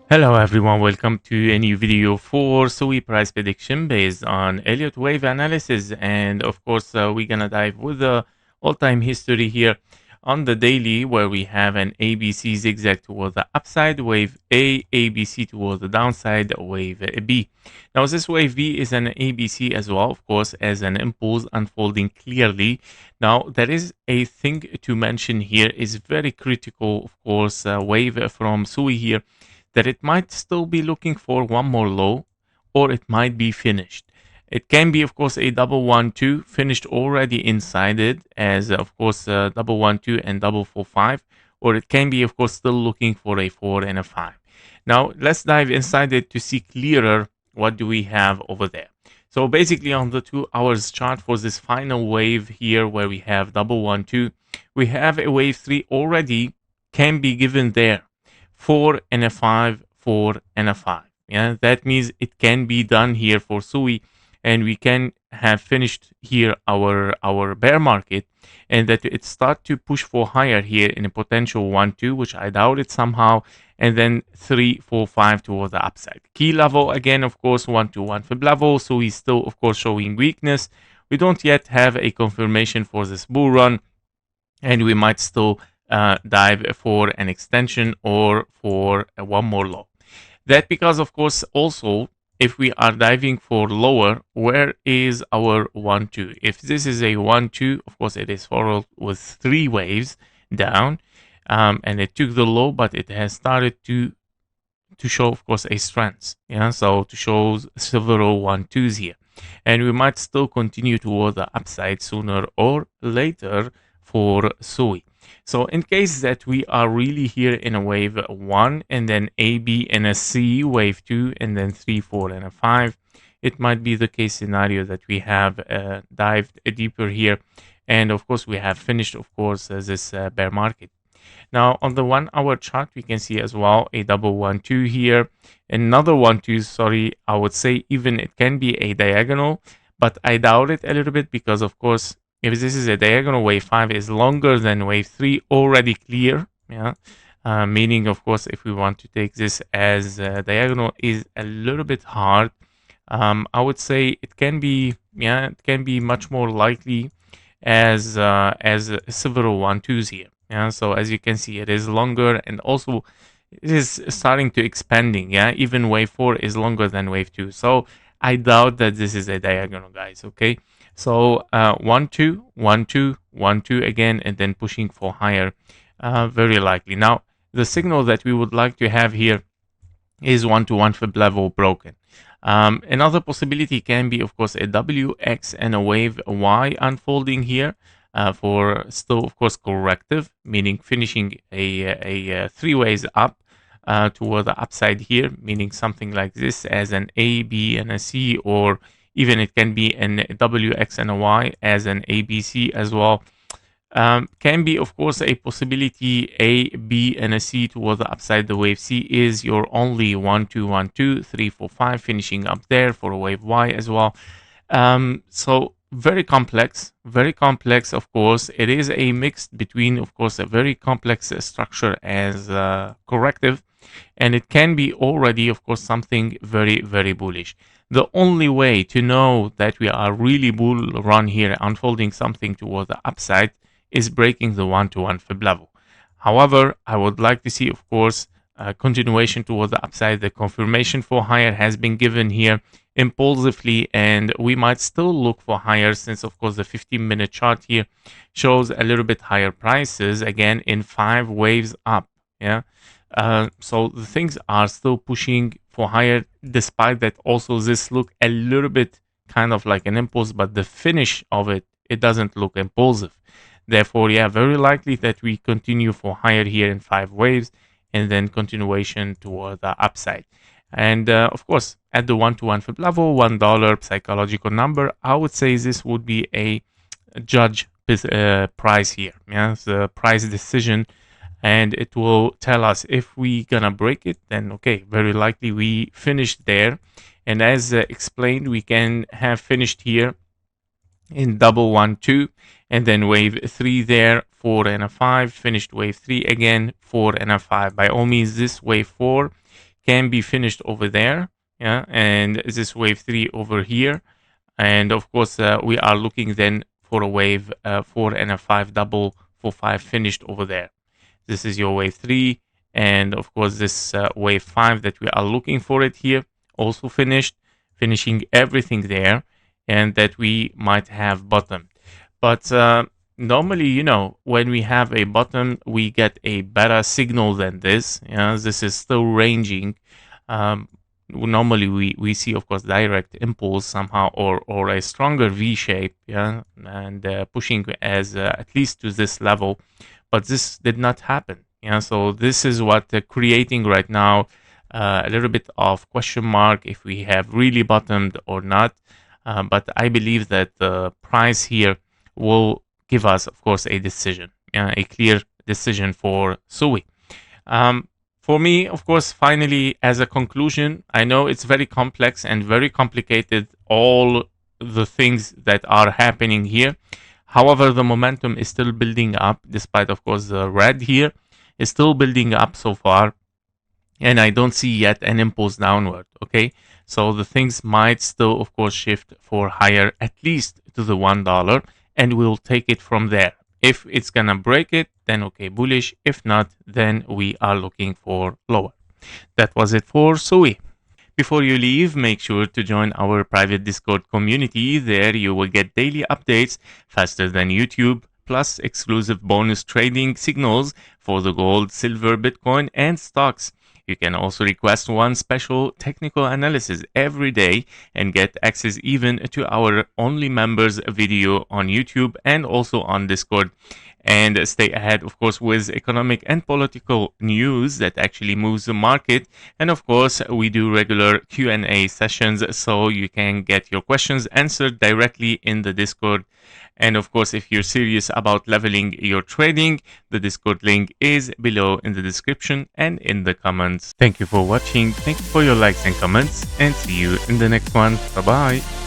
Hello everyone, welcome to a new video for SUI price prediction based on Elliott Wave analysis. And of course, we're gonna dive with the all-time history here on the daily, where we have an ABC zigzag toward the upside, wave A, ABC toward the downside, wave B. Now this wave B is an ABC as well, of course, as an impulse unfolding clearly. Now there is a thing to mention here, is very critical, of course, wave from SUI here, that it might still be looking for one more low, or it might be finished. It can be, of course, a double 1-2 finished already inside it, as of course double 1-2 and double 4-5, or it can be, of course, still looking for a 4 and a 5. Now let's dive inside it to see clearer what do we have over there. So basically on the 2 hours chart for this final wave here, where we have double 1-2, we have a wave 3 already can be given there. 4 and a 5, 4 and a 5. Yeah, that means it can be done here for SUI, and we can have finished here our bear market, and that it start to push for higher here in a potential 1-2, which I doubt it somehow, and then 3, 4, 5 towards the upside. Key level again, of course, 1-1 fib level. So he's still, of course, showing weakness. We don't yet have a confirmation for this bull run, and we might still dive for an extension or for one more low. That because, of course, also if we are diving for lower, where is our 1-2? If this is a 1-2, of course it is followed with 3 waves down, and it took the low, but it has started to show, of course, a strength. Yeah, so to show several 1-2s here, and we might still continue toward the upside sooner or later for SUI. So in case that we are really here in a wave 1 and then A, B, and a C, wave 2, and then 3, 4, and a 5, it might be the case scenario that we have dived deeper here. And of course, we have finished, of course, this bear market. Now on the 1 hour chart, we can see as well a double 1-2 here, another 1-2, sorry, I would say even it can be a diagonal, but I doubt it a little bit because, of course, if this is a diagonal, wave 5 is longer than wave 3, already clear. Yeah, meaning, of course, if we want to take this as diagonal, is a little bit hard. I would say it can be, yeah, it can be much more likely as several 1-2s here. Yeah, so as you can see, it is longer, and also it is starting to expanding. Yeah, even wave 4 is longer than wave 2. So I doubt that this is a diagonal, guys. Okay. So 1-2, 1-2, 1-2 again, and then pushing for higher, very likely. Now, the signal that we would like to have here is 1-1 fib level broken. Another possibility can be, of course, a WX and a wave Y unfolding here for still, of course, corrective, meaning finishing a 3 ways up toward the upside here, meaning something like this as an A, B, and a C, or even it can be an WX and a Y as an ABC as well. Can be, of course, a possibility A, B, and a C toward the upside. The wave C is your only 1-2, 1-2, 3, 4, 5, finishing up there for a wave Y as well. So very complex, of course. It is a mix between, of course, a very complex structure as corrective, and it can be already, of course, something very, very bullish. The only way to know that we are really bull run here, unfolding something toward the upside, is breaking the 1-1 fib level. However, I would like to see, of course, a continuation toward the upside. The confirmation for higher has been given here impulsively, and we might still look for higher, since, of course, the 15-minute chart here shows a little bit higher prices, again, in 5 waves up. Yeah. So the things are still pushing for higher, despite that also this look a little bit kind of like an impulse, but the finish of it, it doesn't look impulsive. Therefore, yeah, very likely that we continue for higher here in 5 waves, and then continuation toward the upside. And of course, at the 1-1 fib level, $1 psychological number, I would say this would be a judge price here. Yeah, the price decision, and it will tell us if we gonna break it, then okay, very likely we finished there. And as explained, we can have finished here in double 1 2, and then wave 3 there, 4 and a 5, finished wave 3 again, 4 and a 5. By all means, this wave 4 can be finished over there, yeah, and this wave 3 over here. And of course, we are looking then for a wave 4 and a 5 double for 5 finished over there. This is your wave 3, and of course this wave 5 that we are looking for it here, also finished, finishing everything there, and that we might have bottom. But normally, you know, when we have a bottom, we get a better signal than this. Yeah, this is still ranging. Normally we see, of course, direct impulse somehow, or a stronger V shape, yeah, and pushing as at least to this level, but this did not happen. Yeah, so this is what creating right now a little bit of question mark if we have really bottomed or not. But I believe that the price here will give us, of course, a decision, a clear decision for SUI. For me, of course, finally, as a conclusion, I know it's very complex and very complicated, all the things that are happening here. However, the momentum is still building up, despite, of course, the red here is still building up so far. And I don't see yet an impulse downward, okay? So the things might still, of course, shift for higher, at least to the $1, and we'll take it from there. If it's gonna break it, then okay, bullish. If not, then we are looking for lower. That was it for SUI. Before you leave, make sure to join our private Discord community. There you will get daily updates faster than YouTube, plus exclusive bonus trading signals for the gold, silver, Bitcoin, and stocks. You can also request one special technical analysis every day and get access even to our only members video on YouTube and also on Discord. And stay ahead, of course, with economic and political news that actually moves the market. And of course, we do regular Q&A sessions, so you can get your questions answered directly in the Discord. And of course, if you're serious about leveling your trading, the Discord link is below in the description and in the comments. Thank you for watching. Thank you for your likes and comments, and see you in the next one. Bye-bye.